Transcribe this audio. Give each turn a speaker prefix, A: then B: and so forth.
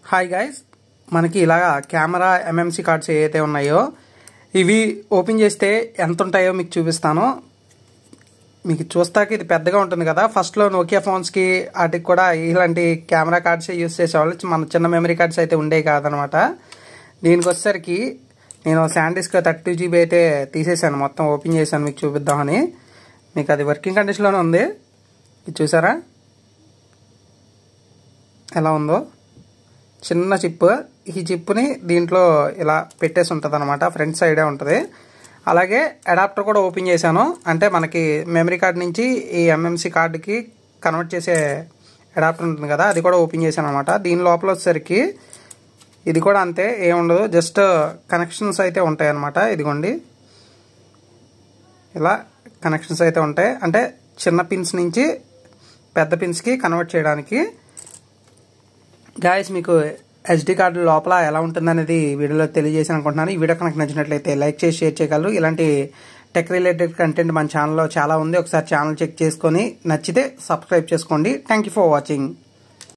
A: Hi guys, మనకి ఇలాగా camera MMC cards ఏవైతే ఉన్నాయో ఇవి ఓపెన్ చేస్తే ఎంత ఉంటాయో మీకు చూపిస్తాను. మీకు చూస్తాకి ఇది పెద్దగా ఉంటుంది కదా. ఫస్ట్లో నోకియా ఫోన్స్కి వాటికి కూడా ఇలాంటి కెమెరా కార్డ్స్ యూస్ చేసేవాళ్ళు. మన చిన్న మెమరీ కార్డ్స్ అయితే ఉండేవి కాదనమాట. దీనికి వచ్చేసరికి నేను శాండిస్క్ 32GB అయితే తీసేసాను, మొత్తం ఓపెన్ చేశాను మీకు చూపిద్దామని. మీకు అది వర్కింగ్ కండిషన్లోనే ఉంది. ఇది చూసారా ఎలా ఉందో, చిన్న చిప్. ఈ చిప్ని దీంట్లో ఇలా పెట్టేసి ఉంటుంది అనమాట, ఫ్రంట్ సైడే ఉంటుంది. అలాగే అడాప్టర్ కూడా ఓపెన్ చేశాను, అంటే మనకి మెమరీ కార్డ్ నుంచి ఈ ఎంఎంసి కార్డుకి కన్వర్ట్ చేసే అడాప్టర్ ఉంటుంది కదా, అది కూడా ఓపెన్ చేశాను అనమాట. దీని లోపల వచ్చేసరికి ఇది కూడా అంతే, ఏముండదు, జస్ట్ కనెక్షన్స్ అయితే ఉంటాయి అనమాట. ఇదిగోండి ఇలా కనెక్షన్స్ అయితే ఉంటాయి, అంటే చిన్న పిన్స్ నుంచి పెద్ద పిన్స్కి కన్వర్ట్ చేయడానికి. గాయస్, మీకు SD కార్డు లోపల ఎలా ఉంటుందనేది వీడియోలో తెలియజేసి అనుకుంటున్నాను. ఈ వీడియో కనుక నచ్చినట్లయితే లైక్ చేసి షేర్ చేయగలరు. ఇలాంటి టెక్ రిలేటెడ్ కంటెంట్ మన ఛానల్లో చాలా ఉంది, ఒకసారి ఛానల్ చెక్ చేసుకొని నచ్చితే సబ్స్క్రైబ్ చేసుకోండి. Thank you for watching.